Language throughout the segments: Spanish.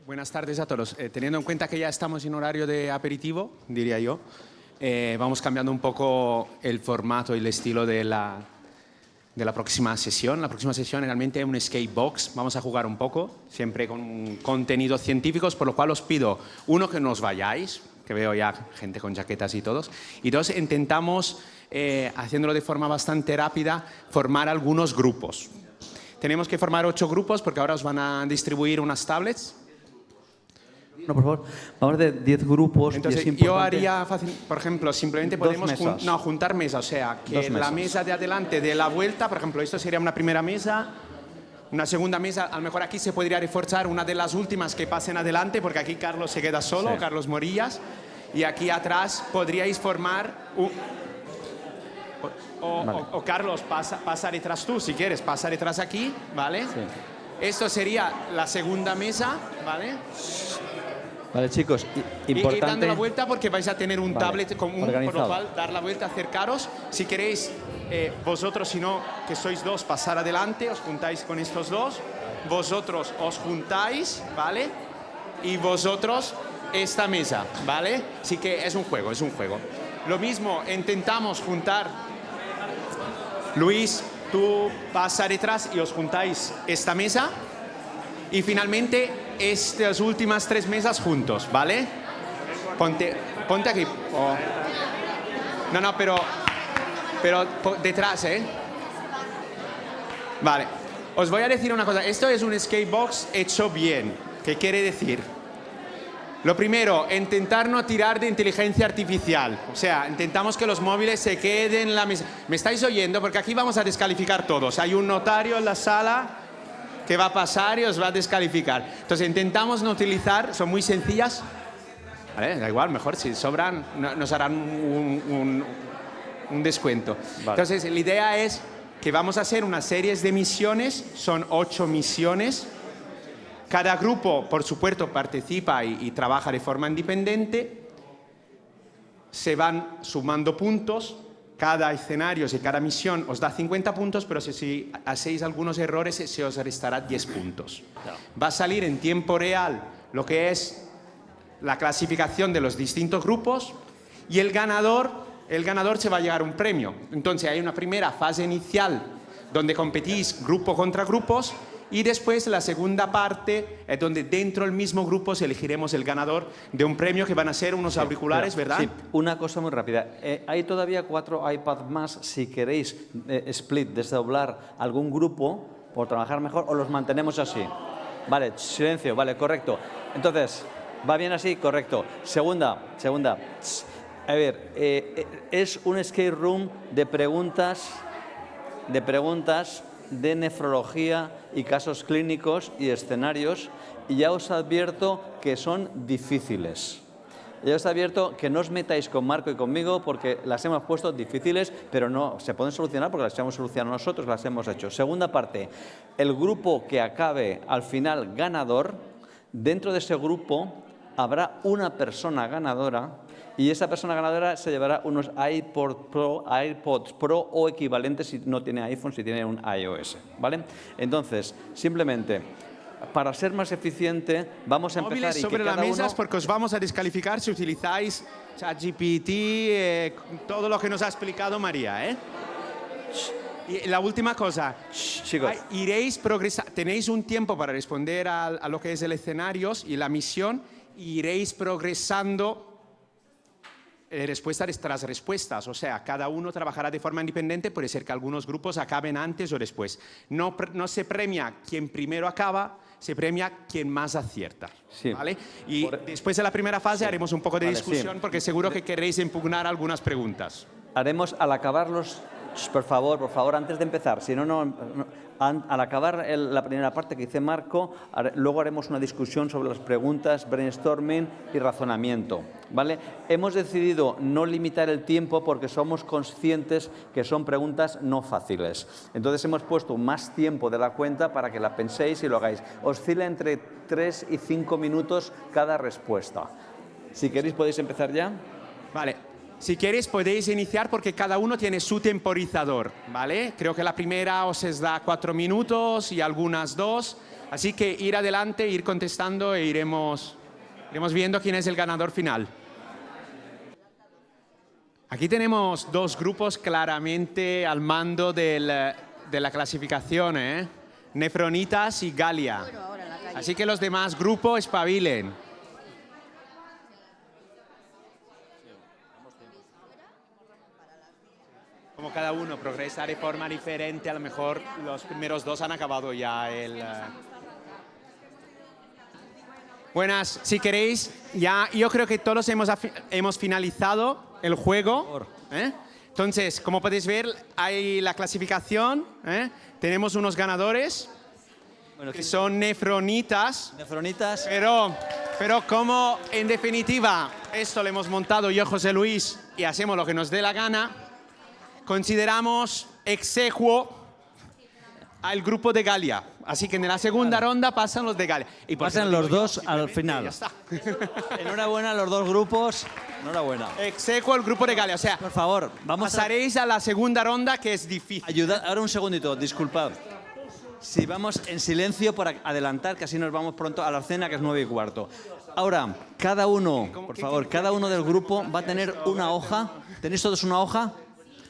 Buenas tardes a todos. Teniendo en cuenta que ya estamos en horario de aperitivo, diría yo, vamos cambiando un poco el formato y el estilo de la próxima sesión. La próxima sesión realmente es un escape box. Vamos a jugar un poco, siempre con contenidos científicos, por lo cual os pido, uno, que no os vayáis, que veo ya gente con chaquetas y todos, y dos, intentamos, haciéndolo de forma bastante rápida, formar algunos grupos. Tenemos que formar 8 grupos porque ahora os van a distribuir unas tablets. No, por favor, vamos de 10 grupos. Entonces, yo haría fácil, por ejemplo, simplemente podemos juntar mesas, o sea, que la mesa de adelante de la vuelta, por ejemplo, esto sería una primera mesa, una segunda mesa, a lo mejor aquí se podría reforzar una de las últimas que pasen adelante, porque aquí Carlos se queda solo, sí. Carlos Morillas, y aquí atrás podríais formar o Carlos, pasa detrás tú, si quieres, pasa detrás aquí, ¿vale? Sí. Esto sería la segunda mesa, ¿vale? Vale, chicos, importante. Y dando la vuelta porque vais a tener un tablet común, por lo cual dar la vuelta, acercaros. Si queréis, vosotros, si no, que sois dos, pasar adelante, os juntáis con estos dos. Vosotros os juntáis, ¿vale? Y vosotros esta mesa, ¿vale? Así que es un juego, es un juego. Lo mismo, intentamos juntar. Luis, tú pasas detrás y os juntáis esta mesa. Y finalmente, estas últimas 3 mesas juntos, ¿vale? Ponte aquí. Oh. No, pero detrás, ¿eh? Vale. Os voy a decir una cosa. Esto es un escape box hecho bien. ¿Qué quiere decir? Lo primero, intentar no tirar de inteligencia artificial. O sea, intentamos que los móviles se queden en la mesa. ¿Me estáis oyendo? Porque aquí vamos a descalificar todos. Hay un notario en la sala que va a pasar y os va a descalificar. Entonces, intentamos no utilizar, son muy sencillas. ¿Vale? Da igual, mejor, si sobran, nos harán un descuento. Vale. Entonces, la idea es que vamos a hacer una serie de misiones, son 8 misiones. Cada grupo, por supuesto, participa y trabaja de forma independiente. Se van sumando puntos. Cada escenario y cada misión os da 50 puntos, pero si hacéis algunos errores se os restará 10 puntos. Claro. Va a salir en tiempo real lo que es la clasificación de los distintos grupos y el ganador se va a llevar un premio. Entonces hay una primera fase inicial donde competís grupo contra grupos y después la segunda parte es donde dentro del mismo grupo elegiremos el ganador de un premio que van a ser unos auriculares, ¿verdad? Sí, una cosa muy rápida. Hay todavía 4 iPads más. Si queréis split, desdoblar algún grupo por trabajar mejor, o los mantenemos así. Vale, silencio, vale, correcto. Entonces, ¿va bien así? Correcto. Segunda. A ver, es un escape room de preguntas de nefrología y casos clínicos y escenarios, y ya os advierto que son difíciles. Ya os advierto que no os metáis con Marco y conmigo porque las hemos puesto difíciles, pero no se pueden solucionar porque las hemos solucionado nosotros, las hemos hecho. Segunda parte, el grupo que acabe al final ganador, dentro de ese grupo habrá una persona ganadora y esa persona ganadora se llevará unos AirPods Pro o equivalentes si no tiene iPhone, si tiene un iOS, ¿vale? Entonces, simplemente, para ser más eficiente, vamos a empezar móviles y sobre que la cada mesa uno... porque os vamos a descalificar si utilizáis ChatGPT, todo lo que nos ha explicado María, ¿eh? Y la última cosa, chicos, iréis progresando, tenéis un tiempo para responder a lo que es el escenario y la misión, iréis progresando respuestas tras respuestas, o sea, cada uno trabajará de forma independiente, puede ser que algunos grupos acaben antes o después. No se premia quien primero acaba, se premia quien más acierta, sí. ¿Vale? Y después de la primera fase haremos un poco de discusión porque seguro que queréis impugnar algunas preguntas. Haremos al acabar los... Por favor, antes de empezar, si no, al acabar la primera parte que dice Marco, luego haremos una discusión sobre las preguntas, brainstorming y razonamiento, ¿vale? Hemos decidido no limitar el tiempo porque somos conscientes que son preguntas no fáciles. Entonces hemos puesto más tiempo de la cuenta para que la penséis y lo hagáis. Oscila entre 3 y 5 minutos cada respuesta. Si queréis podéis empezar ya. Vale, si queréis podéis iniciar porque cada uno tiene su temporizador, ¿vale? Creo que la primera os da 4 minutos y algunas 2, así que ir adelante, ir contestando e iremos viendo quién es el ganador final. Aquí tenemos 2 grupos claramente al mando de la clasificación, ¿eh? Nefronitas y Galia. Así que los demás grupos espabilen. Como cada uno progresa de forma diferente, a lo mejor los primeros 2 han acabado ya el... Buenas, si queréis, ya yo creo que todos hemos finalizado el juego. ¿Eh? Entonces, como podéis ver, hay la clasificación. Tenemos unos ganadores, bueno, que son Nefronitas. Nefronitas. Pero como en definitiva esto lo hemos montado yo, José Luis, y hacemos lo que nos dé la gana, consideramos exequo al grupo de Galia. Así que en la segunda ronda pasan los de Galia. Y pasan los dos al final. Ya está. Enhorabuena a los 2 grupos. Enhorabuena. Exequo al grupo de Galia. O sea, por favor, pasaréis a la segunda ronda, que es difícil. Ayudad, ahora un segundito, disculpad. Si vamos en silencio para adelantar, que así nos vamos pronto a la cena, que es 9:15. Ahora, cada uno, por favor, cada uno del grupo va a tener una hoja. ¿Tenéis todos una hoja?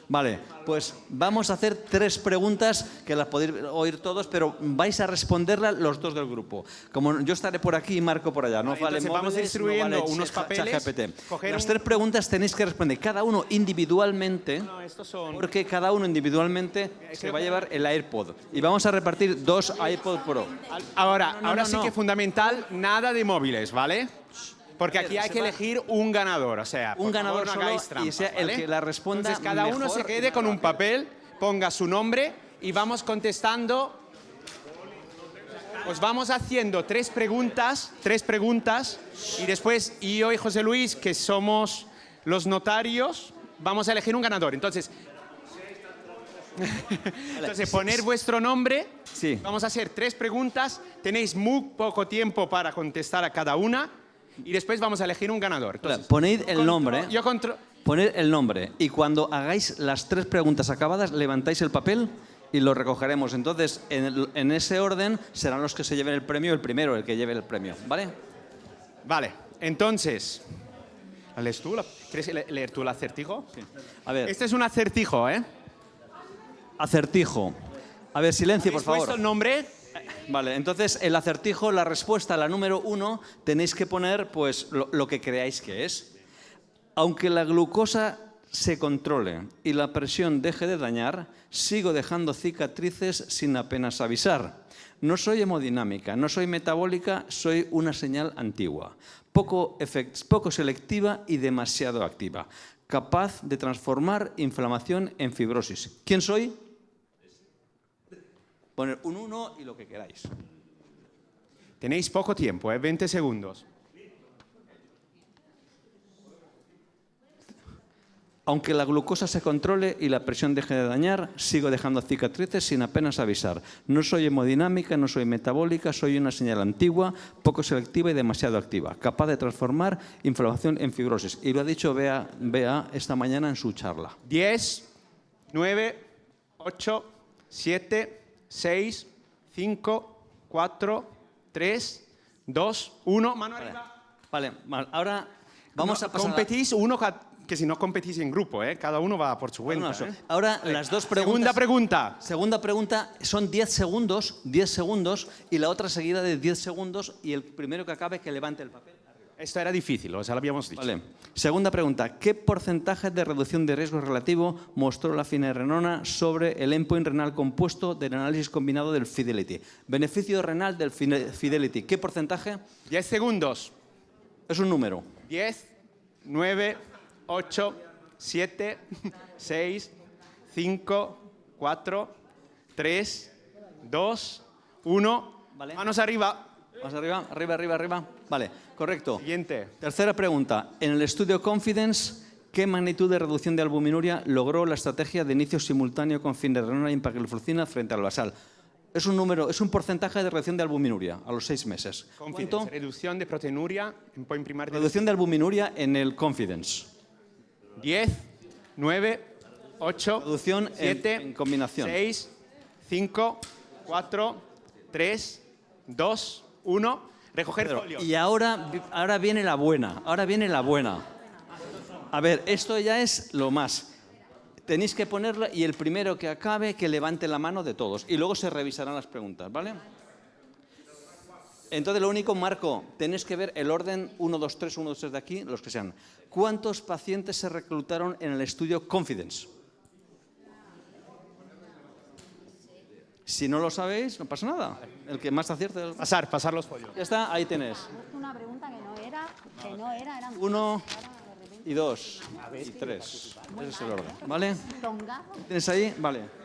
Vale, pues vamos a hacer 3 preguntas que las podéis oír todos, pero vais a responderlas los 2 del grupo. Como yo estaré por aquí y Marco por allá, no vale móviles, vamos distribuyendo no vale unos papeles. Las 3 preguntas tenéis que responder cada uno individualmente, porque cada uno individualmente se va a llevar el AirPod. Y vamos a repartir 2 AirPod Pro. Ahora sí que es fundamental, nada de móviles, ¿vale? Porque aquí hay que elegir un ganador, o sea, un ganador no solo hagáis trampas, y sea el ¿vale? que la responda. Entonces cada uno se quede con un papel, ponga su nombre y vamos contestando. Os vamos haciendo 3 preguntas y después yo y José Luis, que somos los vamos a elegir un ganador. Entonces, poner vuestro nombre. Sí. Vamos a hacer 3 preguntas. Tenéis muy poco tiempo para contestar a cada una. Y después vamos a elegir un ganador. Entonces, poned el nombre. Poned el nombre. Y cuando hagáis las 3 preguntas acabadas, levantáis el papel y lo recogeremos. Entonces, en ese orden, serán los que se lleven el premio, el primero, el que lleve el premio. ¿Vale? Vale. Entonces, ¿lees tú? ¿Quieres leer tú el acertijo? Sí. A ver. Este es un acertijo, ¿eh? Acertijo. A ver, silencio, por favor. ¿Habéis puesto el nombre? Vale, entonces el acertijo, la respuesta, la número 1, tenéis que poner pues lo que creáis que es. Aunque la glucosa se controle y la presión deje de dañar, sigo dejando cicatrices sin apenas avisar. No soy hemodinámica, no soy metabólica, soy una señal antigua, poco selectiva y demasiado activa, capaz de transformar inflamación en fibrosis. ¿Quién soy? Poner un 1 y lo que queráis. Tenéis poco tiempo, 20 segundos. Aunque la glucosa se controle y la presión deje de dañar, sigo dejando cicatrices sin apenas avisar. No soy hemodinámica, no soy metabólica, soy una señal antigua, poco selectiva y demasiado activa, capaz de transformar inflamación en fibrosis. Y lo ha dicho Bea esta mañana en su charla. 10, 9, 8, 7... 6, 5, 4, 3, 2, 1. Mano arriba. Vale, ahora vamos a pasar. Competís que si no competís en grupo, ¿eh? Cada uno va por su cuenta. Ahora las 2 preguntas. Segunda pregunta son 10 segundos, y la otra seguida de 10 segundos y el primero que acabe que levante el papel. Esto era difícil, o sea, lo habíamos dicho. Vale. Segunda pregunta. ¿Qué porcentaje de reducción de riesgo relativo mostró la finerenona sobre el endpoint renal compuesto del análisis combinado del Fidelity? Beneficio renal del Fidelity. ¿Qué porcentaje? 10 segundos. Es un número. 10, 9, 8, 7, 6, 5, 4, 3, 2, 1. Vale. Manos arriba. Más arriba, arriba. Vale, correcto. Siguiente. Tercera pregunta. En el estudio Confidence, ¿qué magnitud de reducción de albuminuria logró la estrategia de inicio simultáneo con finerenona y empagliflozina frente al basal? Es un número, es un porcentaje de reducción de albuminuria a los 6 meses. ¿Cuánto? Reducción de proteinuria en point primario. Reducción de albuminuria en el Confidence. 10, 9, 8, Reducción 7, en combinación. 6, 5, 4, 3, 2, 1. Recoger folio. Y ahora viene la buena. Ahora viene la buena. A ver, esto ya es lo más. Tenéis que ponerla y el primero que acabe, que levante la mano de todos. Y luego se revisarán las preguntas, ¿vale? Entonces, lo único, Marco, tenéis que ver el orden 1, 2, 3, 1, 2, 3 de aquí, los que sean. ¿Cuántos pacientes se reclutaron en el estudio Confidence? Si no lo sabéis, no pasa nada. El que más acierte... Pasar los folios. Ya está, ahí tenés. Una pregunta que no era, eran 1 y 2 y 3. Ese es el orden, ¿vale? tongazo. ¿Tienes ahí? Vale.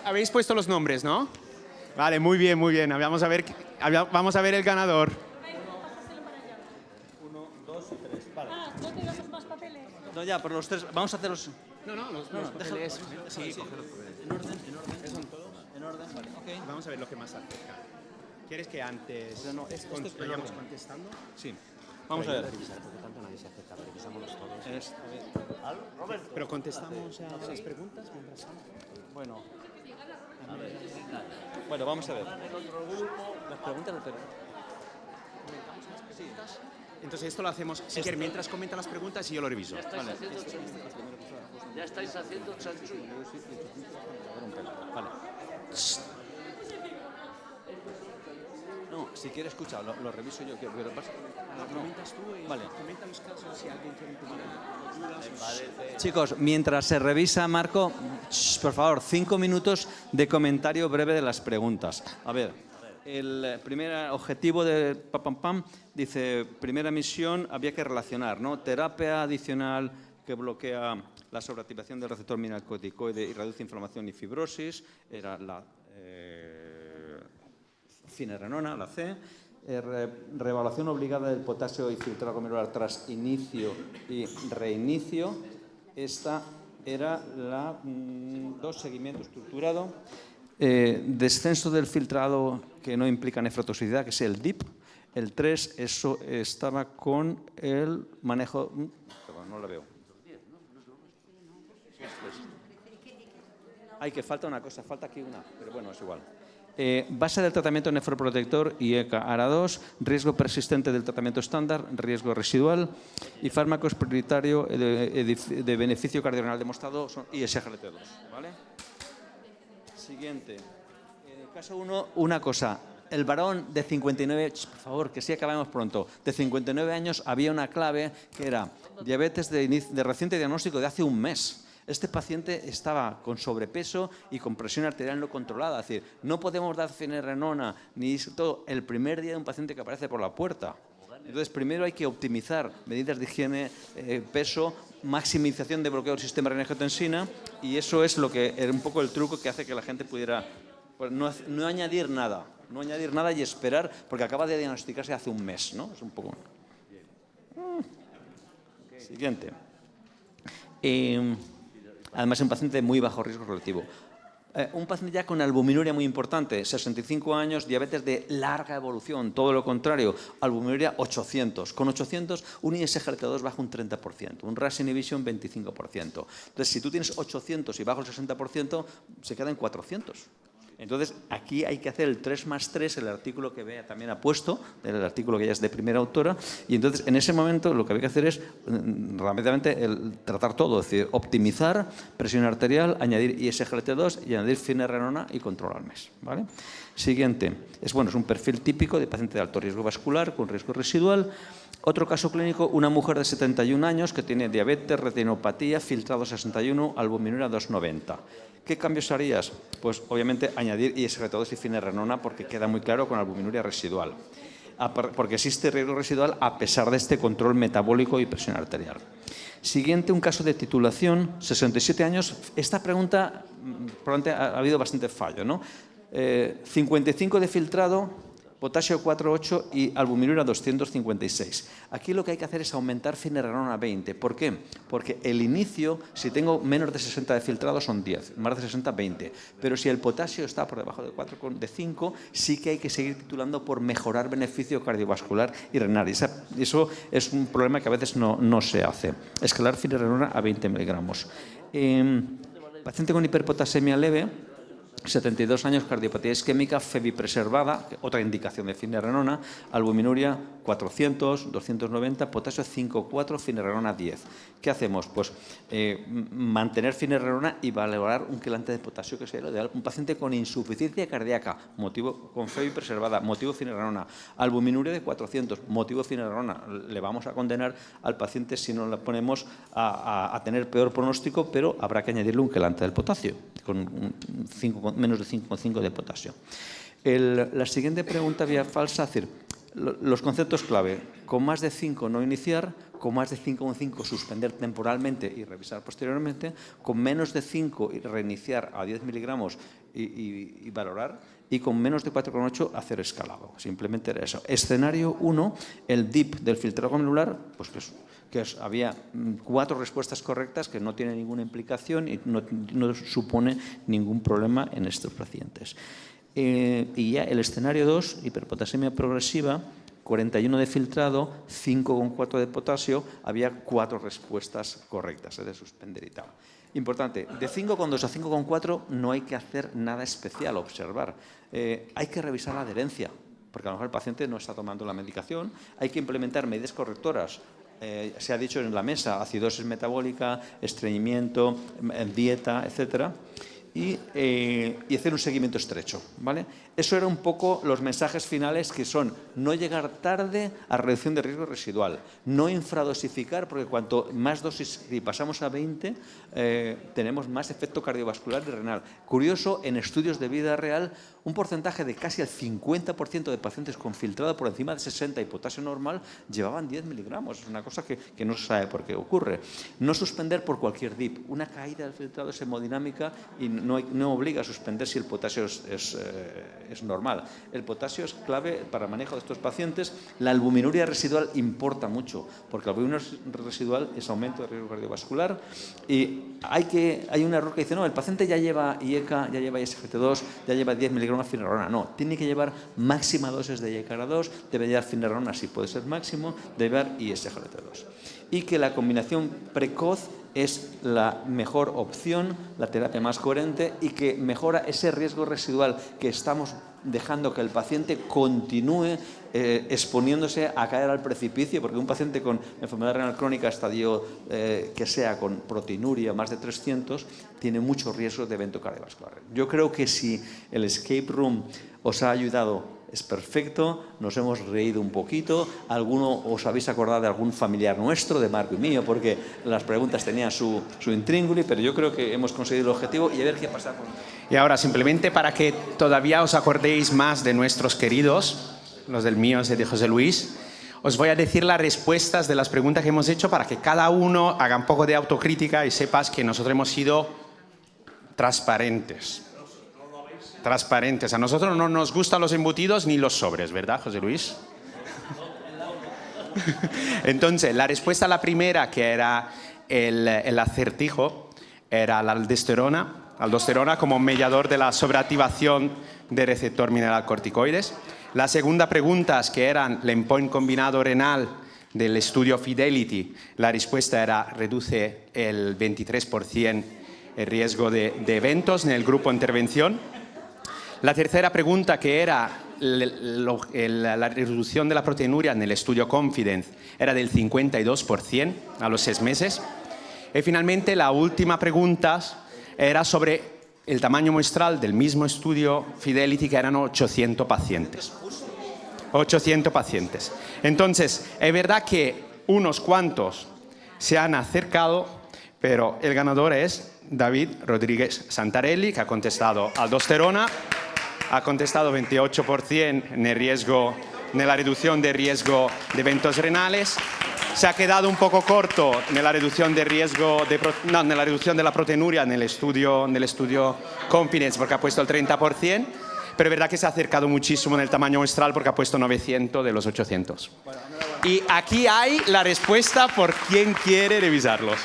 Habéis puesto los nombres, ¿no? Vale, muy bien, muy bien. Vamos a ver el ganador. 1, 2 y 3. Vale. No tenemos más papeles. No, ya, pero los tres... Vamos a hacer los... No, los papeles. Sí, En orden. En orden, vale. Okay. Vamos a ver lo que más acerca. ¿Quieres que antes vayamos contestando? Sí. Vamos a ver. Pero contestamos a las preguntas mientras tanto. Bueno. Bueno, vamos a ver. Las preguntas del Entonces esto lo hacemos, si quieres, mientras comenta las preguntas y yo lo reviso. Vale. Ya estáis haciendo chanchullo. Vale. No, si quieres, escucha, lo reviso yo. Pero Comentas tú y Vale. comenta los casos si alguien quiere pedir. Chicos, mientras se revisa, Marco, por favor, 5 minutos de comentario breve de las preguntas. A ver, el primer objetivo de Pam dice, primera misión, había que relacionar, ¿no? Terapia adicional que bloquea la sobreactivación del receptor mineralocorticoide y reduce inflamación y fibrosis, era la finerenona, la C. Reevaluación obligada del potasio y filtrado glomerular tras inicio y reinicio. Esta era la 2, seguimiento estructurado. Descenso del filtrado que no implica nefrotoxicidad, que es el DIP. El 3, eso estaba con el manejo... Perdón, no la veo. Ay, que falta una cosa, falta aquí una, pero bueno, es igual. Base del tratamiento nefroprotector y ECA-ARA2, riesgo persistente del tratamiento estándar, riesgo residual y fármacos prioritario de beneficio cardiorenal demostrado son ISGLT2. ¿Vale? Siguiente. En el caso 1, una cosa. El varón de 59, por favor, que sí acabamos pronto, de 59 años había una clave que era diabetes de reciente diagnóstico de hace un mes. Este paciente estaba con sobrepeso y con presión arterial no controlada. Es decir, no podemos dar finerenona ni todo el primer día de un paciente que aparece por la puerta. Entonces, primero hay que optimizar medidas de higiene, peso, maximización de bloqueo del sistema renina-angiotensina, y eso es lo que era un poco el truco que hace que la gente pudiera pues, no añadir nada y esperar, porque acaba de diagnosticarse hace un mes, ¿no? Es un poco... Siguiente. Además, es un paciente de muy bajo riesgo relativo. Un paciente ya con albuminuria muy importante, 65 años, diabetes de larga evolución, todo lo contrario, albuminuria 800. Con 800, un ISGLT2 baja un 30%, un RAS inhibition 25%. Entonces, si tú tienes 800 y bajo el 60%, se queda en 400. Entonces, aquí hay que hacer el 3+3, el artículo que Bea también ha puesto, el artículo que ya es de primera autora, y entonces en ese momento lo que hay que hacer es rápidamente tratar todo, es decir, optimizar presión arterial, añadir ISGLT2 y añadir finerenona y control al mes. ¿Vale? Siguiente, es un perfil típico de paciente de alto riesgo vascular con riesgo residual. Otro caso clínico, una mujer de 71 años que tiene diabetes, retinopatía, filtrado 61, albuminuria 290. ¿Qué cambios harías? Pues obviamente añadir ISGLT2 y finerenona porque queda muy claro con albuminuria residual. Porque existe riesgo residual a pesar de este control metabólico y presión arterial. Siguiente, un caso de titulación, 67 años. Esta pregunta probablemente ha habido bastante fallo, ¿no? 55 de filtrado, potasio 4,8 y albuminura 256. Aquí lo que hay que hacer es aumentar finerenona a 20. ¿Por qué? Porque el inicio, si tengo menos de 60 de filtrado, son 10, más de 60, 20. Pero si el potasio está por debajo de 5, sí que hay que seguir titulando por mejorar beneficio cardiovascular y renal. Y eso es un problema que a veces no se hace. Escalar finerenona a 20 miligramos. Paciente con hiperpotasemia leve, 72 años, cardiopatía isquémica, fevipreservada, otra indicación de finerenona, albuminuria 400, 290, potasio 5,4, finerenona 10. ¿Qué hacemos? Pues mantener finerenona y valorar un quelante de potasio que sea lo ideal. Un paciente con insuficiencia cardíaca, motivo con fevipreservada, motivo finerenona, albuminuria de 400, motivo finerenona. Le vamos a condenar al paciente si no le ponemos a tener peor pronóstico, pero habrá que añadirle un quelante del potasio, con menos de 5,5 de potasio. La siguiente pregunta vía falsa, es decir, los conceptos clave: con más de 5 no iniciar, con más de 5,5 suspender temporalmente y revisar posteriormente, con menos de 5 reiniciar a 10 miligramos y valorar, y con menos de 4,8 hacer escalado. Simplemente era eso. Escenario 1, el DIP del filtrado glomerular, pues había 4 respuestas correctas, que no tiene ninguna implicación y no supone ningún problema en estos pacientes. Y ya el escenario 2, hiperpotasemia progresiva, 41 de filtrado, 5,4 de potasio, había 4 respuestas correctas, de suspender y tal. Importante, de 5,2 a 5,4 no hay que hacer nada especial, observar. Hay que revisar la adherencia, porque a lo mejor el paciente no está tomando la medicación. Hay que implementar medidas correctoras. Se ha dicho en la mesa, acidosis metabólica, estreñimiento, dieta, etcétera. Y hacer un seguimiento estrecho, ¿vale? Eso era un poco los mensajes finales, que son: no llegar tarde a reducción de riesgo residual, no infradosificar, porque cuanto más dosis, si pasamos a 20, tenemos más efecto cardiovascular y renal. Curioso, en estudios de vida real, un porcentaje de casi el 50% de pacientes con filtrado por encima de 60 y potasio normal llevaban 10 miligramos. Es una cosa que no se sabe por qué ocurre. No suspender por cualquier DIP. Una caída del filtrado es hemodinámica y no obliga a suspender si el potasio es normal. El potasio es clave para el manejo de estos pacientes. La albuminuria residual importa mucho, porque la albuminuria residual es aumento de riesgo cardiovascular. Y hay un error que dice: no, el paciente ya lleva IECA, ya lleva ISGT2, ya lleva 10 miligramos de finerenona. No, tiene que llevar máxima dosis de IECARA2, debe llevar finerenona si puede ser máximo, debe llevar ISGT2. Y que la combinación precoz es la mejor opción, la terapia más coherente, y que mejora ese riesgo residual que estamos dejando que el paciente continúe exponiéndose a caer al precipicio, porque un paciente con enfermedad renal crónica estadio que sea con proteinuria más de 300 tiene mucho riesgo de evento cardiovascular. Yo creo que si el escape room os ha ayudado, es perfecto. Nos hemos reído un poquito. ¿Alguno os habéis acordado de algún familiar nuestro, de Marco y mío? Porque las preguntas tenían su intríngulis, pero yo creo que hemos conseguido el objetivo, y a ver qué pasa con... Y ahora, simplemente para que todavía os acordéis más de nuestros queridos, los del mío y de José Luis, os voy a decir las respuestas de las preguntas que hemos hecho, para que cada uno haga un poco de autocrítica y sepas que nosotros hemos sido transparentes. A nosotros no nos gustan los embutidos ni los sobres, ¿verdad, José Luis? Entonces, la respuesta a la primera, que era el acertijo, era la aldosterona como mediador de la sobreactivación del receptor mineralocorticoides. La segunda pregunta, que era el endpoint combinado renal del estudio Fidelity, la respuesta era: reduce el 23% el riesgo de eventos en el grupo de intervención. La tercera pregunta, que era la reducción de la proteinuria en el estudio Confidence, era del 52% a los 6 meses. Y finalmente, la última pregunta era sobre el tamaño muestral del mismo estudio Fidelity, que eran 800 pacientes. 800 pacientes. Entonces, es verdad que unos cuantos se han acercado, pero el ganador es David Rodríguez Santarelli, que ha contestado aldosterona, ha contestado 28% en la reducción de riesgo de eventos renales. Se ha quedado un poco corto en la reducción de riesgo en la reducción de la proteinuria en el estudio Confidence, porque ha puesto el 30%, pero es verdad que se ha acercado muchísimo en el tamaño muestral porque ha puesto 900 de los 800. Y aquí hay la respuesta por quien quiere revisarlos.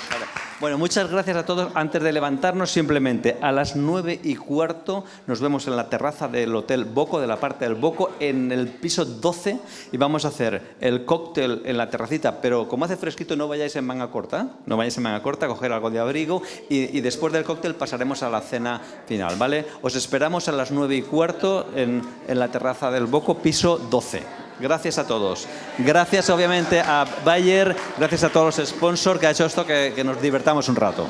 Bueno, muchas gracias a todos. Antes de levantarnos, simplemente a las 9:15 nos vemos en la terraza del Hotel Boco, de la parte del Boco, en el piso 12, y vamos a hacer el cóctel en la terracita. Pero como hace fresquito, no vayáis en manga corta, coger algo de abrigo, y después del cóctel pasaremos a la cena final, ¿vale? Os esperamos a las 9:15 en la terraza del Boco, piso 12. Gracias a todos. Gracias obviamente a Bayer, gracias a todos los sponsors que ha hecho esto que nos divertamos un rato.